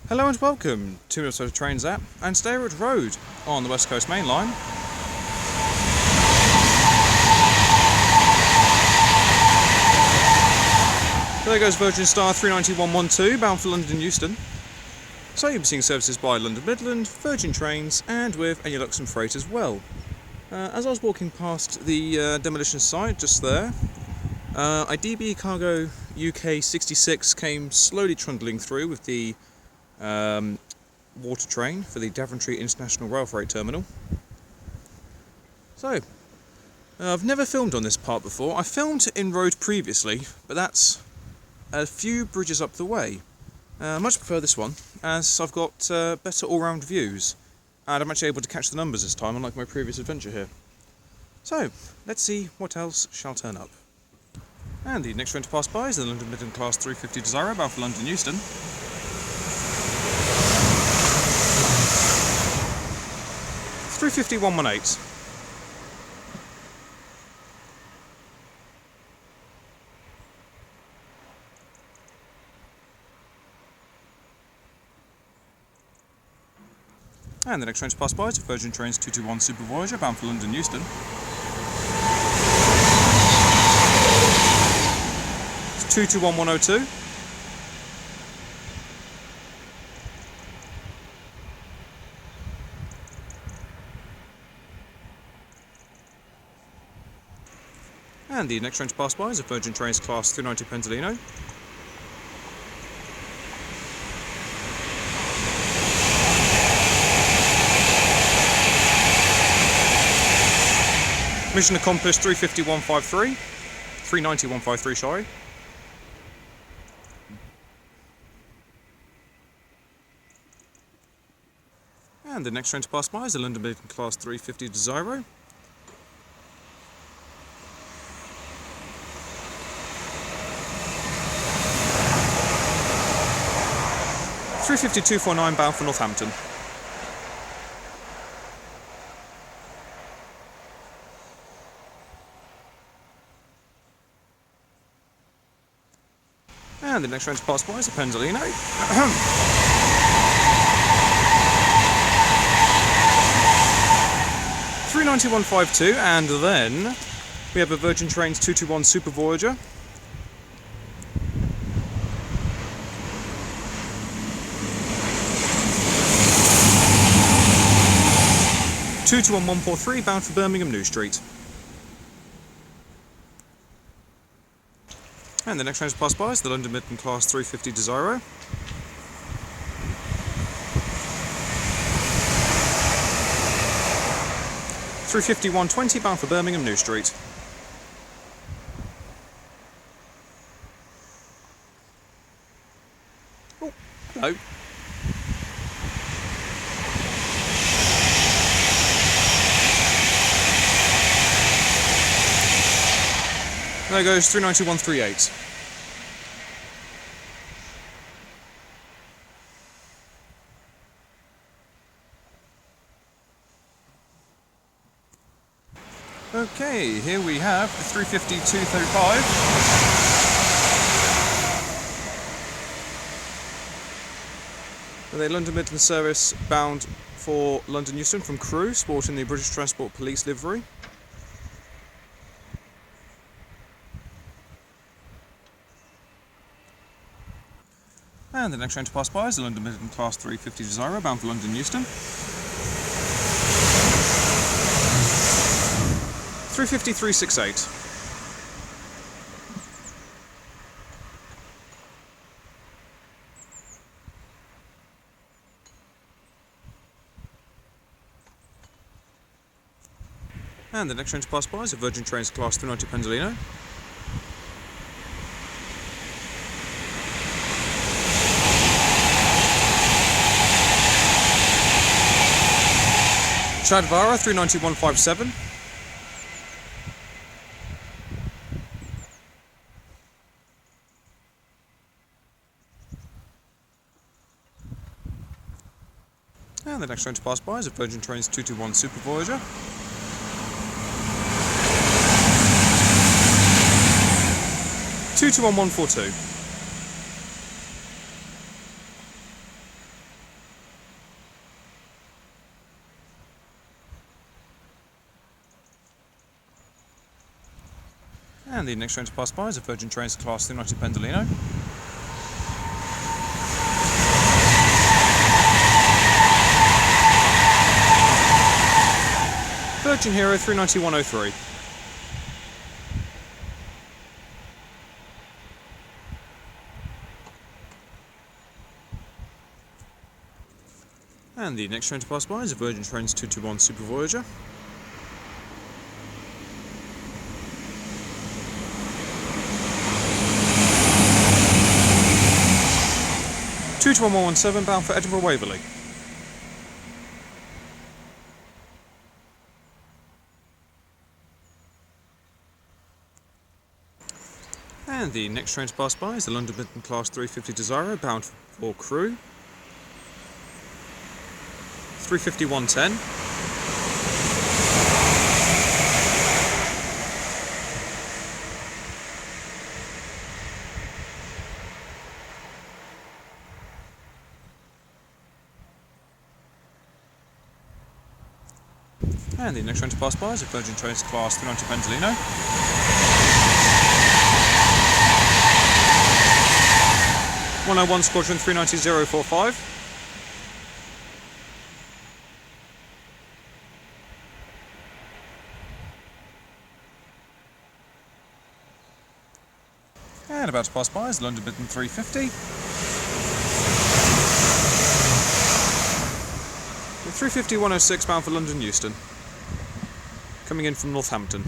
Hello and welcome to Minnesota Trains app, and today we're at Roade on the West Coast Mainline. There goes Virgin Star 39112 bound for London Euston. So you'll be seeing services by London Midland, Virgin Trains, and with Enulux and Freight as well. As I was walking past the demolition site just there, a DB Cargo UK 66 came slowly trundling through with the water train for the Daventry International Rail Freight Terminal. So, I've never filmed on this part before. I filmed in Roade previously, but that's a few bridges up the way. I much prefer this one, as I've got better all-round views, and I'm actually able to catch the numbers this time, unlike my previous adventure here. So, let's see what else shall turn up. And the next train to pass by is the London Midland Class 350 Desiro bound for London Euston. 350-118. And the next train to pass by is Virgin Trains 221 Super Voyager bound for London Euston. It's 221102. And the next train to pass by is a Virgin Trains Class 390 Pendolino. Mission accomplished 350-153, 390-153, sorry. And the next train to pass by is the London Midland Class 350 Desiro. 350-249 bound for Northampton. And the next train to pass by is a Pendolino. 390-152, and then we have a Virgin Trains 221 Super Voyager. 221-143 bound for Birmingham New Street. And the next train to pass by is the London Midland Class 350 Desiro. 350-120 bound for Birmingham New Street. Oh, hello. There goes 390-138. Okay, here we have the 350-235. With a London Midland service bound for London Euston from Crewe, sporting the British Transport Police livery. And the next train to pass by is the London Midland Class 350 Desiro bound for London Euston. 350-368. And the next train to pass by is a Virgin Trains Class 390 Pendolino. 390-157. And the next train to pass by is a Virgin Trains 221 Super Voyager. 221-142. And the next train to pass by is a Virgin Trains Class 390 Pendolino. Virgin Hero 390-103. And the next train to pass by is a Virgin Trains 221 Super Voyager. Two to 1117 bound for Edinburgh Waverley. And the next train to pass by is the London Midland Class 350 Desiro bound for Crewe. 350-110. And the next train to pass by is a Virgin Trains Class 390 Pendolino. (101) Squadron 390-045. And about to pass by is London Midland 350. The 350-106 bound for London Euston. Coming in from Northampton.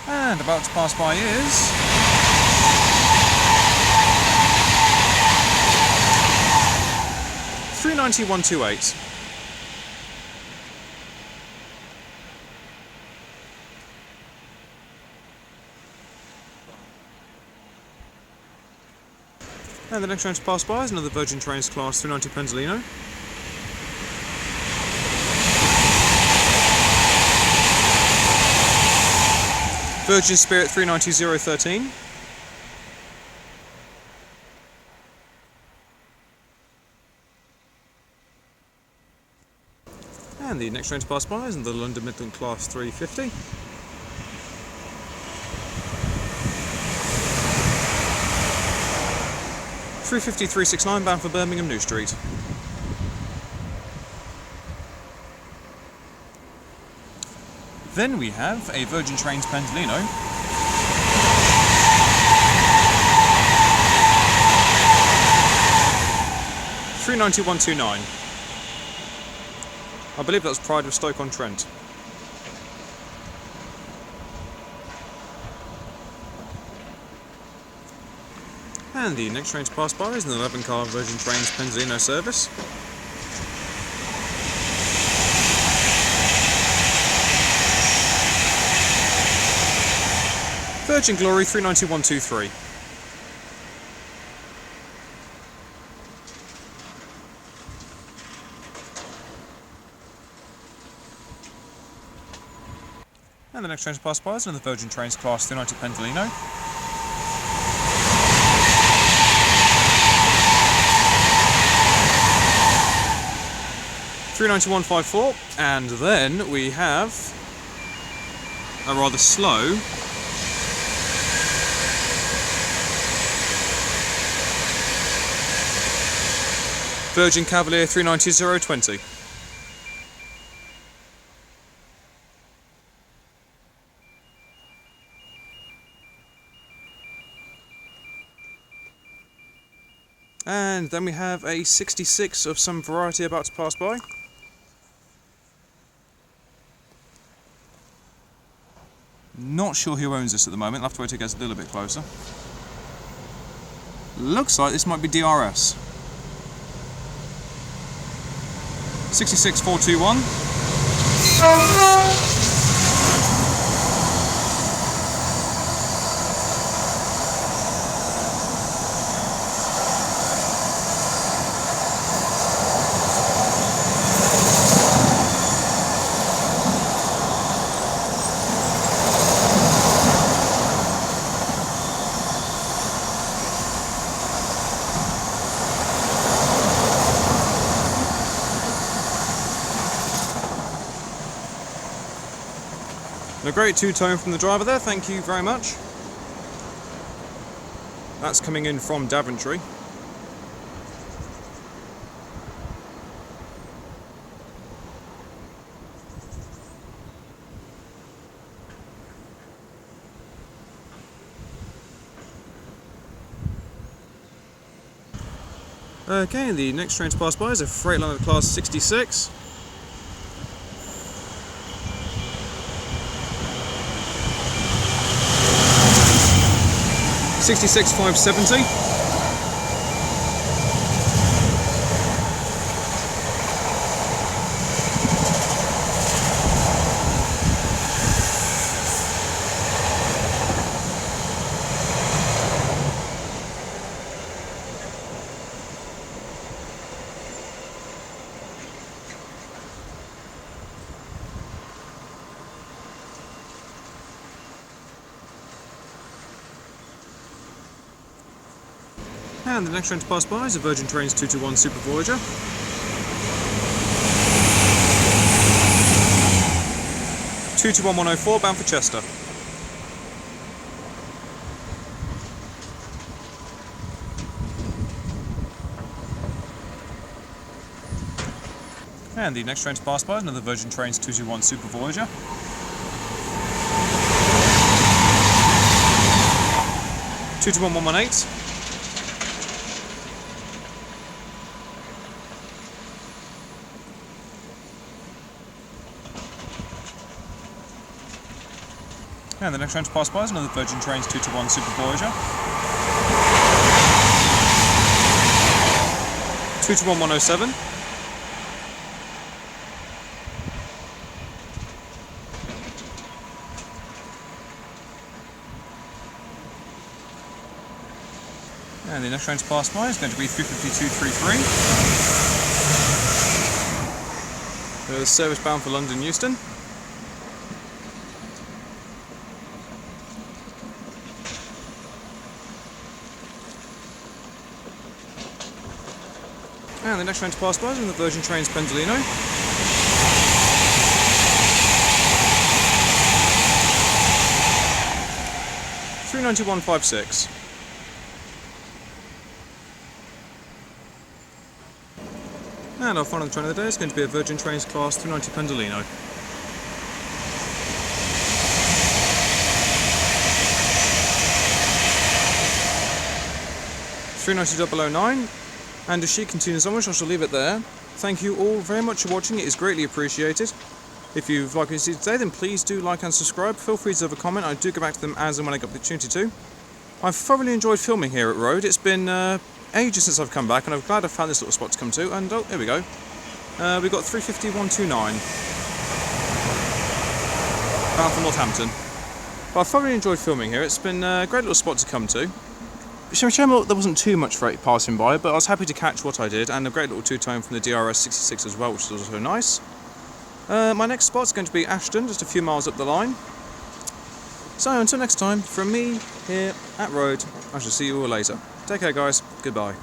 And about to pass by is... (390-128). And the next train to pass by is another Virgin Trains Class 390 Pendolino. Virgin Spirit 390-013. And the next train to pass by is the London Midland Class 350. (350-369) bound for Birmingham New Street. Then we have a Virgin Trains Pendolino. (390-129). I believe that's Pride of Stoke-on-Trent. And the next train to pass by is an 11-car Virgin Trains Pendolino service. Virgin Glory 390-123. And the next train to pass by is another Virgin Trains Class 390 Pendolino. (390-154), and then we have a rather slow Virgin Cavalier 390-020. And then we have a 66 of some variety about to pass by. Not sure who owns this at the moment, I'll have to wait till it gets a little bit closer. Looks like this might be DRS. 66421. And a great two-tone from the driver there, thank you very much. That's coming in from Daventry. Okay, the next train to pass by is a Freightliner class 66. '66 570. And the next train to pass by is a Virgin Trains 221 Super Voyager. (221-104) bound for Chester. And the next train to pass by is another Virgin Trains 221 Super Voyager. (221-118). And the next train to pass by is another Virgin Trains 221 Super Voyager. 221-107. And the next train to pass by is going to be 352-33. There's service bound for London Euston. And the next train to pass by is in the Virgin Trains Pendolino. (391-56). And our final train of the day is going to be a Virgin Trains Class 390 Pendolino. (390-009). And as she continues onwards, I shall leave it there. Thank you all very much for watching, it is greatly appreciated. If you've liked what you see today, then please do like and subscribe. Feel free to leave a comment, I do go back to them as and when I get the opportunity to. I've thoroughly enjoyed filming here at Roade. It's been ages since I've come back, and I'm glad I found this little spot to come to. And oh, here we go. We've got 350-129. Bound for Northampton. But I've thoroughly enjoyed filming here. It's been a great little spot to come to. Shame there wasn't too much freight passing by, but I was happy to catch what I did, and a great little two-tone from the DRS 66 as well, which is also nice. My next spot's going to be Ashton, just a few miles up the line. So until next time, from me here at Roade, I shall see you all later. Take care guys, goodbye.